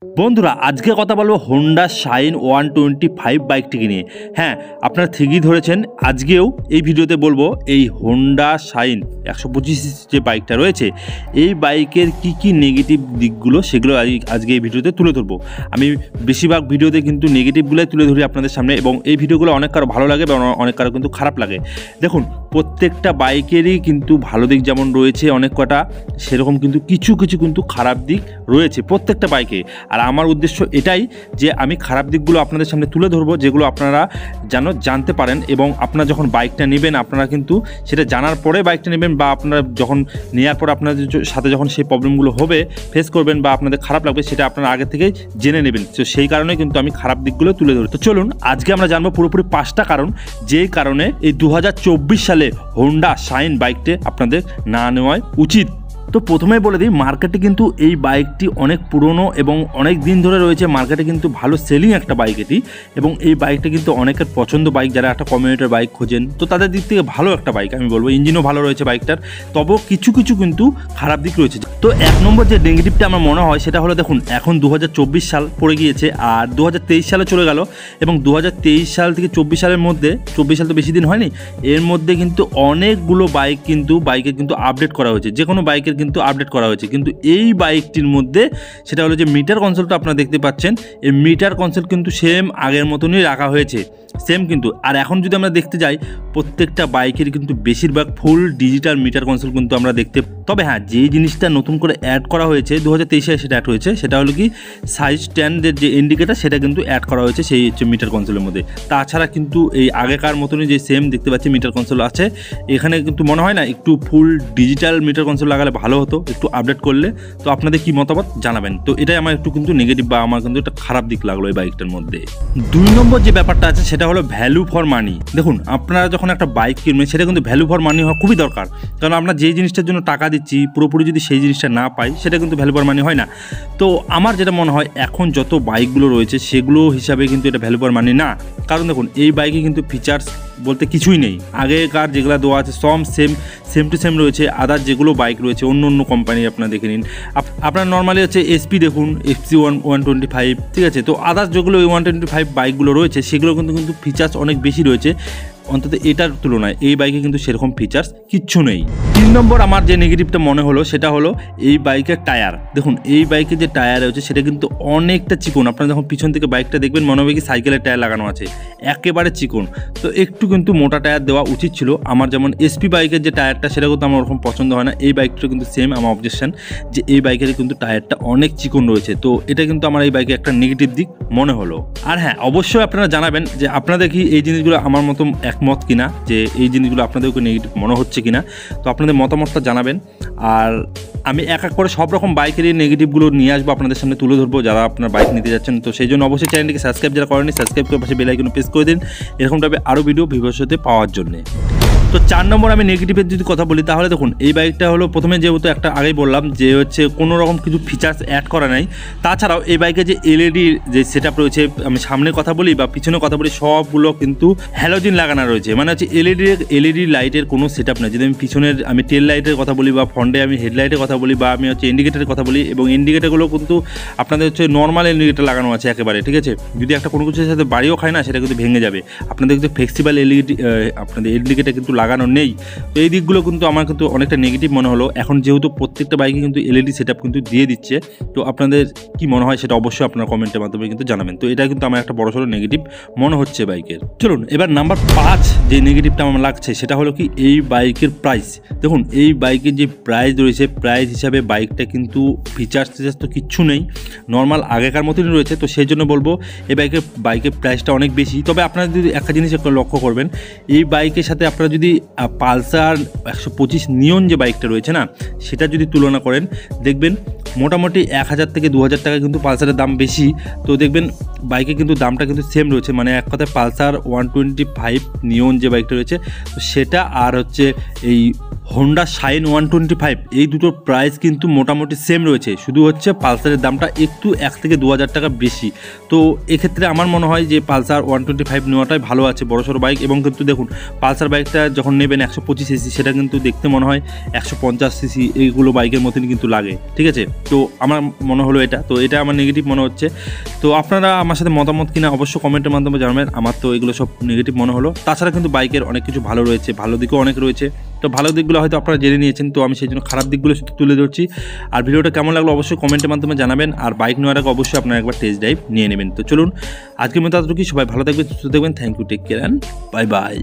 বন্ধুরা আজকে কথা বলবো হোন্ডা শাইন 125 বাইকটিকে নিয়ে। হ্যাঁ, আপনারা ঠিকই ধরেছেন, আজকেও এই ভিডিওতে বলবো এই হোন্ডা শাইন 125 যে বাইকটা রয়েছে এই বাইকের কি নেগেটিভ দিকগুলো সেগুলো আজকে এই ভিডিওতে তুলে ধরবো। আমি বেশিরভাগ ভিডিওতে কিন্তু নেগেটিভগুলোই তুলে ধরি আপনাদের সামনে, এবং এই ভিডিওগুলো অনেক কারো ভালো লাগে এবং অনেক কারো কিন্তু খারাপ লাগে। দেখুন, প্রত্যেকটা বাইকেরই কিন্তু ভালো দিক যেমন রয়েছে অনেক কটা, সেরকম কিন্তু কিছু কিন্তু খারাপ দিক রয়েছে প্রত্যেকটা বাইকে। আর আমার উদ্দেশ্য এটাই যে আমি খারাপ দিকগুলো আপনাদের সামনে তুলে ধরবো, যেগুলো আপনারা যেন জানতে পারেন, এবং আপনারা যখন বাইকটা নেবেন আপনারা কিন্তু সেটা জানার পরে বাইকটা নেবেন, বা আপনারা যখন নেওয়ার পর আপনাদের সাথে যখন সেই প্রবলেমগুলো হবে ফেস করবেন বা আপনাদের খারাপ লাগবে সেটা আপনারা আগে থেকেই জেনে নেবেন। তো সেই কারণে কিন্তু আমি খারাপ দিকগুলো তুলে ধরি। তো চলুন আজকে আমরা জানবো পুরোপুরি 5টা কারণ যেই কারণে এই 2024 সালে হোন্ডা শাইন বাইকটি আপনাদের না নেওয়াই উচিত। তো প্রথমেই বলে দিই, মার্কেটে কিন্তু এই বাইকটি অনেক পুরনো এবং অনেক দিন ধরে রয়েছে, মার্কেটে কিন্তু ভালো সেলিং একটা বাইক এটি, এবং এই বাইকটা কিন্তু অনেকের পছন্দ বাইক, যারা একটা কমিউনিটির বাইক খোঁজেন তো তাদের দিক থেকে ভালো একটা বাইক আমি বলবো। ইঞ্জিনও ভালো রয়েছে বাইকটার, তবেও কিছু কিন্তু খারাপ দিক রয়েছে। তো 1 নম্বর যে নেগেটিভটা আমার মনে হয় সেটা হলো, দেখুন এখন 2024 সাল পড়ে গিয়েছে আর 2023 সালে চলে গেল, এবং 2023 সাল থেকে 24 সালের মধ্যে, 24 সাল তো বেশি দিন হয়নি, এর মধ্যে কিন্তু অনেকগুলো বাইক কিন্তু বাইকের কিন্তু আপডেট করা হয়েছে, যে কোনো বাইকের কিন্তু আপডেট করা হয়েছে। কিন্তু এই বাইকটির মধ্যে সেটা হলো যে মিটার কনসোলটা আপনারা দেখতে পাচ্ছেন, এই মিটার কনসোল কিন্তু সেম আগের মতনই রাখা হয়েছে, সেম কিন্তু। আর এখন যদি আমরা দেখতে যাই প্রত্যেকটা বাইকের কিন্তু বেশিরভাগ ফুল ডিজিটাল মিটার কনসোল কিন্তু আমরা দেখতে। তবে হ্যাঁ, যে জিনিসটা নতুন করে অ্যাড করা হয়েছে 2023 সালে সেটা অ্যাড হয়েছে, সেটা হলো কি সাইজ স্ট্যান্ডের যে ইন্ডিকেটার সেটা কিন্তু অ্যাড করা হয়েছে সেই হচ্ছে মিটার কনসোলের মধ্যে। তাছাড়া কিন্তু এই আগেকার মতনই যে সেম দেখতে পাচ্ছি মিটার কনসোল আছে, এখানে কিন্তু মনে হয় না একটু ফুল ডিজিটাল মিটার কনসোল লাগালে ভালো হতো, একটু আপডেট করলে। তো আপনাদের কি মতামত জানাবেন। তো এটাই আমার একটু কিন্তু নেগেটিভ বা আমার কিন্তু একটা খারাপ দিক লাগলো এই বাইকটার মধ্যে। 2 নম্বর যে ব্যাপারটা আছে সেটা হলো ভ্যালু ফর মানি। দেখুন, আপনারা যখন একটা বাইক কিনবেন সেটা কিন্তু ভ্যালু ফর মানি হওয়া খুবই দরকার, কারণ আমরা যেই জিনিসটার জন্য টাকা দিচ্ছি পুরোপুরি যদি সেই জিনিসটা না পাই সেটা কিন্তু ভ্যালু ফর মানি হয় না। তো আমার যেটা মনে হয় এখন যত বাইকগুলো রয়েছে সেগুলো হিসাবে কিন্তু এটা ভ্যালু ফর মানি না, কারণ দেখুন এই বাইকে কিন্তু ফিচার্স বলতে কিছুই নেই। আগেকার যেগুলো দেওয়া আছে সব সেম টু সেম রয়েছে। আদার যেগুলো বাইক রয়েছে অন্য কোম্পানি আপনারা দেখে নিন, আপনার নর্মালি হচ্ছে এসপি দেখুন, এফসি 125, ঠিক আছে। তো আদার্স যেগুলো 125 বাইকগুলো রয়েছে সেগুলো কিন্তু ফিচার্স অনেক বেশি রয়েছে, অন্তত এটার তুলনায় এই বাইকে কিন্তু সেরকম ফিচার্স কিচ্ছু নেই। 3 নম্বর আমার যে নেগেটিভটা মনে হলো সেটা হলো এই বাইকের টায়ার। দেখুন এই বাইকের যে টায়ার রয়েছে সেটা কিন্তু অনেকটা চিকন। আপনারা যখন পিছন থেকে বাইকটা দেখবেন মনে হবে কি সাইকেলের টায়ার লাগানো আছে, একেবারে চিকন। তো একটু কিন্তু মোটা টায়ার দেওয়া উচিত ছিল। আমার যেমন এসপি বাইকের যে টায়ারটা সেটা কিন্তু আমার ওরকম পছন্দ হয় না, এই বাইকটা কিন্তু সেম আমার অবজেকশন যে এই বাইকের কিন্তু টায়ারটা অনেক চিকন রয়েছে। তো এটা কিন্তু আমার এই বাইকে একটা নেগেটিভ দিক মনে হলো। আর হ্যাঁ, অবশ্যই আপনারা জানাবেন যে আপনাদের কি এই জিনিসগুলো আমার মতো একমত কিনা, যে এই জিনিসগুলো আপনাদেরকে নেগেটিভ মনে হচ্ছে কিনা। তো আপনাদের মতামতটা জানাবেন। আর আমি এক করে সব রকম বাইকেরই নেগেটিভগুলো নিয়ে আসবো আপনাদের সামনে তুলে ধরবো, যারা আপনার বাইক নিতে যাচ্ছেন। তো সেই জন্য অবশ্যই চ্যানেলটিকে সাবস্ক্রাইব যারা করেনি সাবস্ক্রাইব করে পাশে বেল আইকন প্রেস করে দিন, এরকমভাবে আরও ভিডিও ভবিষ্যতে পাওয়ার জন্যে। তো 4 নম্বর আমি নেগেটিভের যদি কথা বলি তাহলে দেখুন এই বাইকটা হলো, প্রথমে যেহেতু একটা আগেই বললাম যে হচ্ছে কোনো রকম কিছু ফিচার্স অ্যাড করা নাই। তাছাড়াও এই বাইকে যে এলইডি যে সেট আপ রয়েছে, আমি সামনে কথা বলি বা পিছনে কথা বলি, সবগুলো কিন্তু হ্যালোজিন লাগানো রয়েছে, মানে হচ্ছে এলইডি লাইটের কোনো সেট আপ নেই। যদি আমি পিছনের আমি টেল লাইটের কথা বলি বা ফ্রন্টে আমি হেডলাইটের কথা বলি বা আমি হচ্ছে ইন্ডিকেটারের কথা বলি, এবং ইন্ডিকেটারগুলো কিন্তু আপনাদের হচ্ছে নর্মাল ইন্ডিকেটার লাগানো আছে একেবারে, ঠিক আছে। যদি একটা কোনো কিছুর সাথে বাড়িও খায় না সেটা কিন্তু ভেঙে যাবে। আপনাদের কিন্তু ফ্লেক্সিবল এলইডি আপনাদের ইন্ডিকেটার কিন্তু লাগানো নেই। তো এই দিকগুলো কিন্তু আমার কিন্তু অনেকটা নেগেটিভ মনে হলো। এখন যেহেতু প্রত্যেকটা বাইকে কিন্তু এলইডি সেট আপ কিন্তু দিয়ে দিচ্ছে, তো আপনাদের কি মনে হয় সেটা অবশ্যই আপনার কমেন্টের মাধ্যমে কিন্তু জানাবেন। তো এটা কিন্তু আমার একটা বড়সড় নেগেটিভ মনে হচ্ছে বাইকের। চলুন এবার নাম্বার 5 যে নেগেটিভটা আমার লাগছে সেটা হলো কি এই বাইকের প্রাইস। দেখুন এই বাইকের যে প্রাইস রয়েছে, প্রাইস হিসাবে বাইকটা কিন্তু ফিচার্স তো কিচ্ছু নেই, নর্মাল আগেকার মতনই রয়েছে। তো সেই জন্য বলবো এই বাইকের প্রাইসটা অনেক বেশি। তবে আপনারা যদি একটা জিনিস লক্ষ্য করবেন, এই বাইকের সাথে আপনারা যদি পালসার 125 নিয়ন যে বাইকটা রয়েছে না সেটা যদি তুলনা করেন, দেখবেন মোটামুটি 1000 থেকে 2000 টাকা কিন্তু পালসারের দাম বেশি। তো দেখবেন বাইকে কিন্তু দামটা কিন্তু সেম রয়েছে, মানে এক কথায় পালসার 125 নিয়ন যে বাইকটা রয়েছে তো সেটা আর হচ্ছে এই হোন্ডা শাইন 125 এই দুটোর প্রাইস কিন্তু মোটামুটি সেম রয়েছে, শুধু হচ্ছে পালসারের দামটা একটু 1 থেকে 2,000 টাকা বেশি। তো এক্ষেত্রে আমার মনে হয় যে পালসার 125 নেওয়াটাই ভালো আছে, বড়সড় বাইক। এবং কিন্তু দেখুন পালসার বাইকটা যখন নেবেন 125 সিসি, সেটা কিন্তু দেখতে মনে হয় 150 সিসি এইগুলো বাইকের মতনই কিন্তু লাগে, ঠিক আছে। তো আমার মনে হলো এটা, তো এটা আমার নেগেটিভ মনে হচ্ছে। তো আপনারা আমার সাথে মতামত কিনা অবশ্যই কমেন্টের মাধ্যমে জানাবেন। আমার তো এগুলো সব নেগেটিভ মনে হলো। তাছাড়া কিন্তু বাইকের অনেক কিছু ভালো রয়েছে, ভালো দিকও অনেক রয়েছে। তো ভালো দিকগুলো হয়তো আপনারা জেনে নিয়েছেন, তো আমি সেই জন্য খারাপ দিকগুলো শুধু তুলে ধরছি। আর ভিডিওটা কেমন লাগলো অবশ্যই কমেন্টের মাধ্যমে জানাবেন। আর বাইক নেওয়ার আগে অবশ্যই আপনারা একবার টেস্ট ড্রাইভ নিয়ে নেবেন। তো চলুন আজকের মতো এতটুকুই, সবাই ভালো থাকবেন, সুস্থ থাকবেন। Thank you, take care and bye by.